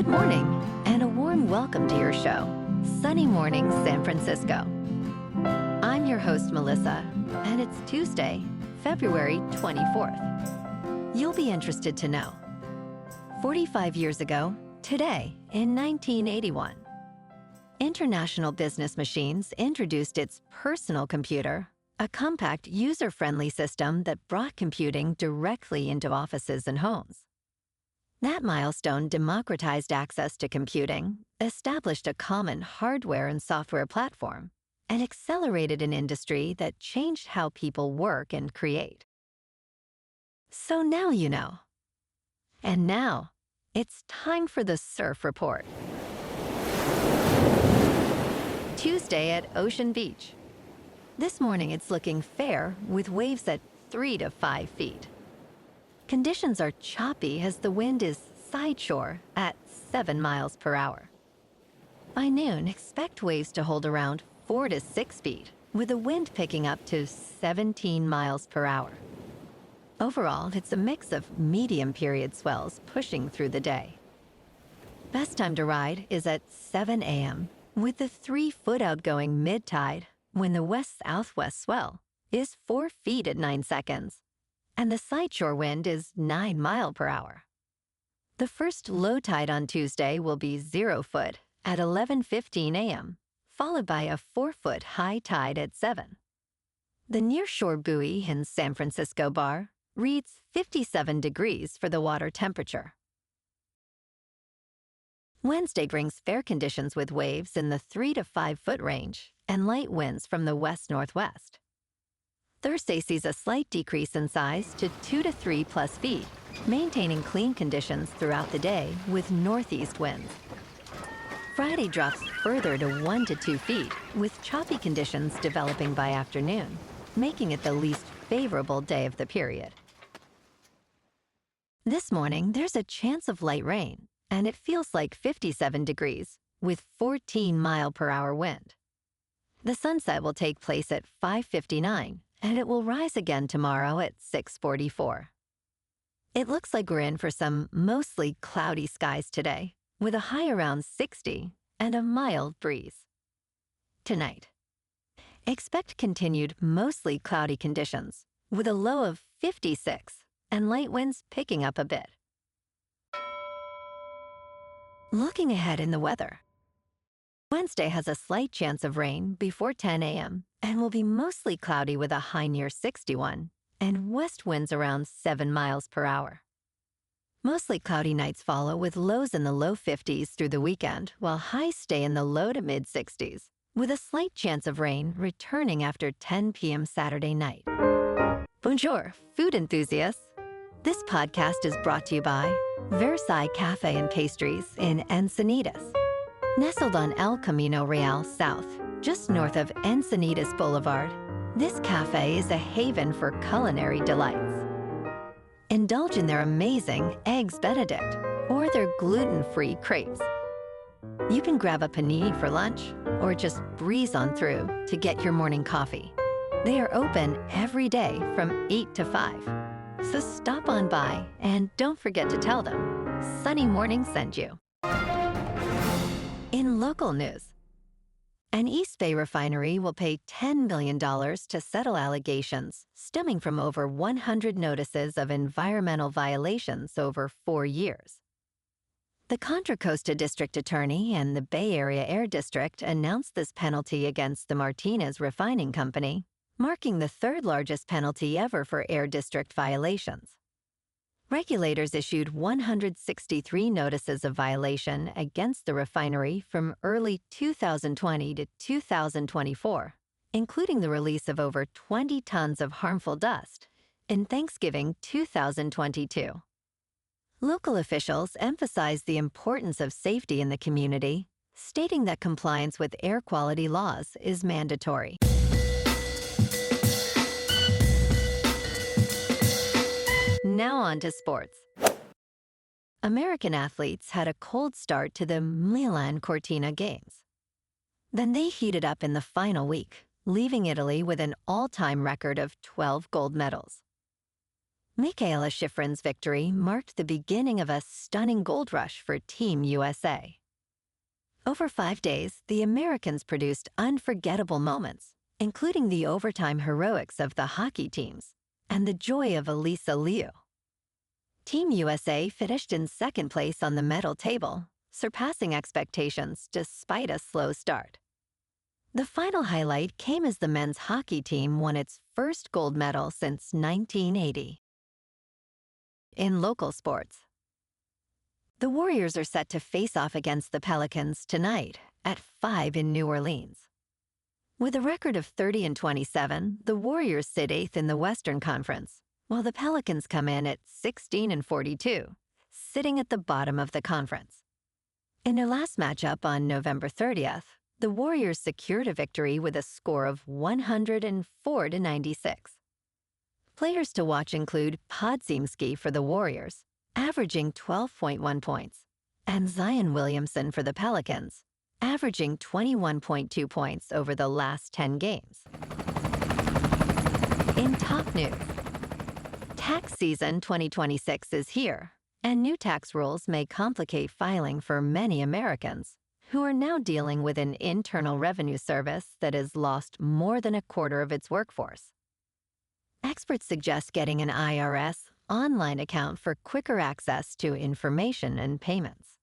Good morning, and a warm welcome to your show, Sunny Mornings San Francisco. I'm your host, Melissa, and it's Tuesday, February 24th. You'll be interested to know. 45 years ago, today, in 1981, International Business Machines introduced its personal computer, a compact, user-friendly system that brought computing directly into offices and homes. That milestone democratized access to computing, established a common hardware and software platform, and accelerated an industry that changed how people work and create. So now you know. And now, it's time for the Surf Report. Tuesday at Ocean Beach. This morning it's looking fair with waves at 3 to 5 feet. Conditions are choppy as the wind is sideshore at 7 miles per hour. By noon, expect waves to hold around 4 to 6 feet, with the wind picking up to 17 miles per hour. Overall, it's a mix of medium period swells pushing through the day. Best time to ride is at 7 a.m., with the 3-foot outgoing mid-tide when the west-southwest swell is 4 feet at 9 seconds, and the sideshore wind is 9 miles per hour. The first low tide on Tuesday will be 0 foot at 11:15 a.m., followed by a 4-foot high tide at 7. The nearshore buoy in San Francisco Bar reads 57 degrees for the water temperature. Wednesday brings fair conditions with waves in the 3 to 5 foot range and light winds from the west-northwest. Thursday sees a slight decrease in size to 2 to 3 plus feet, maintaining clean conditions throughout the day with northeast winds. Friday drops further to 1 to 2 feet, with choppy conditions developing by afternoon, making it the least favorable day of the period. This morning, there's a chance of light rain, and it feels like 57 degrees, with 14 mile per hour wind. The sunset will take place at 5:59, and it will rise again tomorrow at 6:44. It looks like we're in for some mostly cloudy skies today, with a high around 60 and a mild breeze. Tonight, expect continued mostly cloudy conditions, with a low of 56 and light winds picking up a bit. Looking ahead in the weather. Wednesday has a slight chance of rain before 10 a.m. and will be mostly cloudy with a high near 61 and west winds around 7 miles per hour. Mostly cloudy nights follow with lows in the low 50s through the weekend, while highs stay in the low to mid 60s, with a slight chance of rain returning after 10 p.m. Saturday night. Bonjour, food enthusiasts. This podcast is brought to you by Versailles Cafe and Pastries in Encinitas. Nestled on El Camino Real South, just north of Encinitas Boulevard, this cafe is a haven for culinary delights. Indulge in their amazing Eggs Benedict or their gluten-free crepes. You can grab a panini for lunch or just breeze on through to get your morning coffee. They are open every day from 8 to 5. So stop on by and don't forget to tell them Sunny Morning sent you. In local news, an East Bay refinery will pay $10 million to settle allegations stemming from over 100 notices of environmental violations over 4 years. The Contra Costa District Attorney and the Bay Area Air District announced this penalty against the Martinez Refining Company, marking the third largest penalty ever for air district violations. Regulators issued 163 notices of violation against the refinery from early 2020 to 2024, including the release of over 20 tons of harmful dust in Thanksgiving 2022. Local officials emphasized the importance of safety in the community, stating that compliance with air quality laws is mandatory. Now on to sports. American athletes had a cold start to the Milan Cortina Games. Then they heated up in the final week, leaving Italy with an all-time record of 12 gold medals. Michaela Schifrin's victory marked the beginning of a stunning gold rush for Team USA. Over 5 days, the Americans produced unforgettable moments, including the overtime heroics of the hockey teams and the joy of Elisa Liu. Team USA finished in second place on the medal table, surpassing expectations despite a slow start. The final highlight came as the men's hockey team won its first gold medal since 1980. In local sports, the Warriors are set to face off against the Pelicans tonight at 5 in New Orleans. With a record of 30-27, the Warriors sit 8th in the Western Conference, while the Pelicans come in at 16-42, sitting at the bottom of the conference. In their last matchup on November 30th, the Warriors secured a victory with a score of 104-96. Players to watch include Podziemski for the Warriors, averaging 12.1 points, and Zion Williamson for the Pelicans, averaging 21.2 points over the last 10 games. In top news, tax season 2026 is here, and new tax rules may complicate filing for many Americans who are now dealing with an internal revenue service that has lost more than a quarter of its workforce. Experts suggest getting an IRS online account for quicker access to information and payments.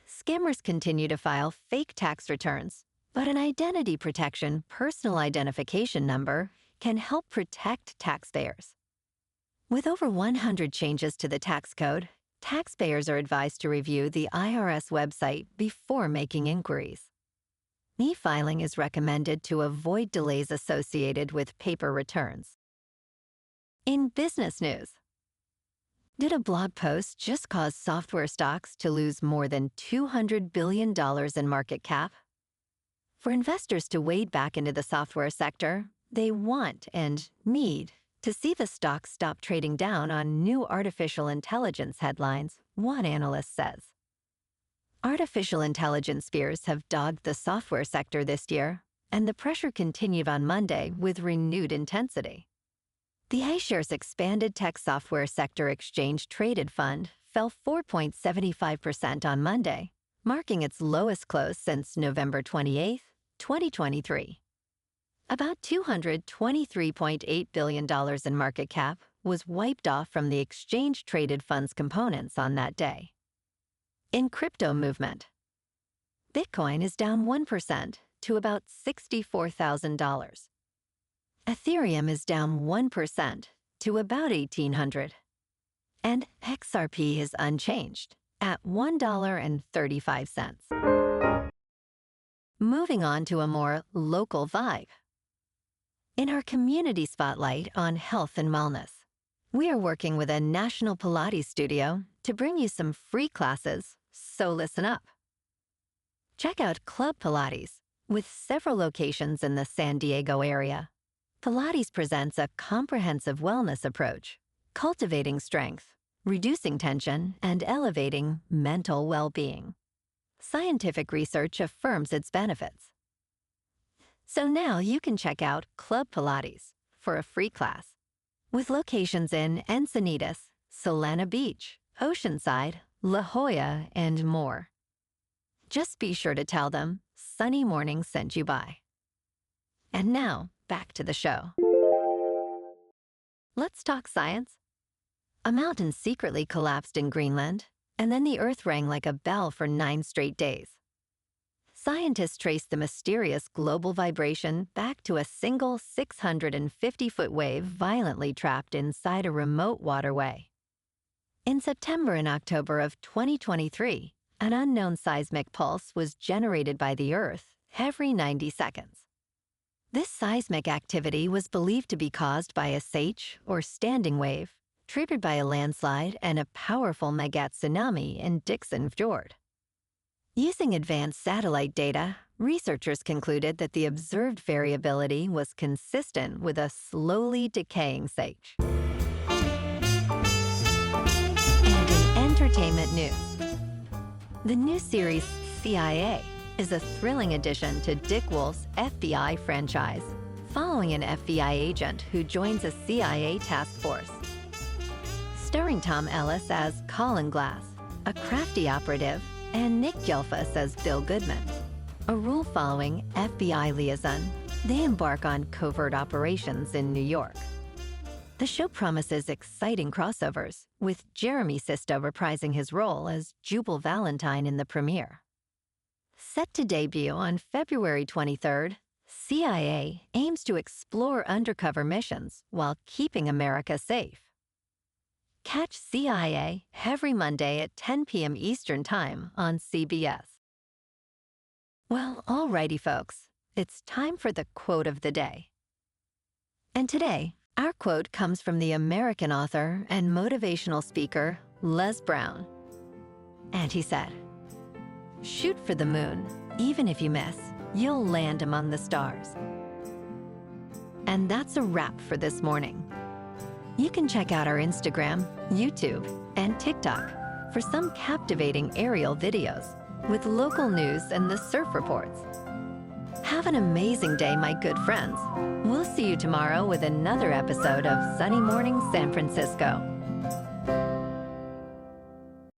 Scammers continue to file fake tax returns, but an identity protection personal identification number can help protect taxpayers. With over 100 changes to the tax code, taxpayers are advised to review the IRS website before making inquiries. E-filing is recommended to avoid delays associated with paper returns. In business news, did a blog post just cause software stocks to lose more than $200 billion in market cap? For investors to wade back into the software sector, they want and need to see the stock stop trading down on new artificial intelligence headlines, one analyst says. Artificial intelligence fears have dogged the software sector this year, and the pressure continued on Monday with renewed intensity. The iShares Expanded Tech Software Sector Exchange Traded Fund fell 4.75% on Monday, marking its lowest close since November 28, 2023. About $223.8 billion in market cap was wiped off from the exchange-traded funds components on that day. In crypto movement, Bitcoin is down 1% to about $64,000. Ethereum is down 1% to about $1,800. And XRP is unchanged at $1.35. Moving on to a more local vibe. In our community spotlight on health and wellness, we are working with a national Pilates studio to bring you some free classes, so listen up. Check out Club Pilates, with several locations in the San Diego area. Pilates presents a comprehensive wellness approach, cultivating strength, reducing tension, and elevating mental well-being. Scientific research affirms its benefits. So now you can check out Club Pilates for a free class, with locations in Encinitas, Solana Beach, Oceanside, La Jolla, and more. Just be sure to tell them Sunny Morning sent you by. And now, back to the show. Let's talk science. A mountain secretly collapsed in Greenland, and then the Earth rang like a bell for 9 straight days. Scientists traced the mysterious global vibration back to a single 650-foot wave violently trapped inside a remote waterway. In September and October of 2023, an unknown seismic pulse was generated by the Earth every 90 seconds. This seismic activity was believed to be caused by a seiche, or standing wave, triggered by a landslide and a powerful Magat tsunami in Dixon Fjord. Using advanced satellite data, researchers concluded that the observed variability was consistent with a slowly decaying seiche. And in entertainment news, the new series CIA is a thrilling addition to Dick Wolf's FBI franchise, following an FBI agent who joins a CIA task force. starring Tom Ellis as Colin Glass, a crafty operative, and Nick Gelfus as Bill Goodman, a rule-following FBI liaison. They embark on covert operations in New York. The show promises exciting crossovers, with Jeremy Sisto reprising his role as Jubal Valentine in the premiere. Set to debut on February 23rd, CIA aims to explore undercover missions while keeping America safe. Catch CIA every Monday at 10 p.m. Eastern Time on CBS. Well, alrighty, folks. It's time for the quote of the day. And today, our quote comes from the American author and motivational speaker, Les Brown. And he said, "Shoot for the moon. Even if you miss, you'll land among the stars." And that's a wrap for this morning. You can check out our Instagram, YouTube, and TikTok for some captivating aerial videos with local news and the surf reports. Have an amazing day, my good friends. We'll see you tomorrow with another episode of Sunny Morning San Francisco.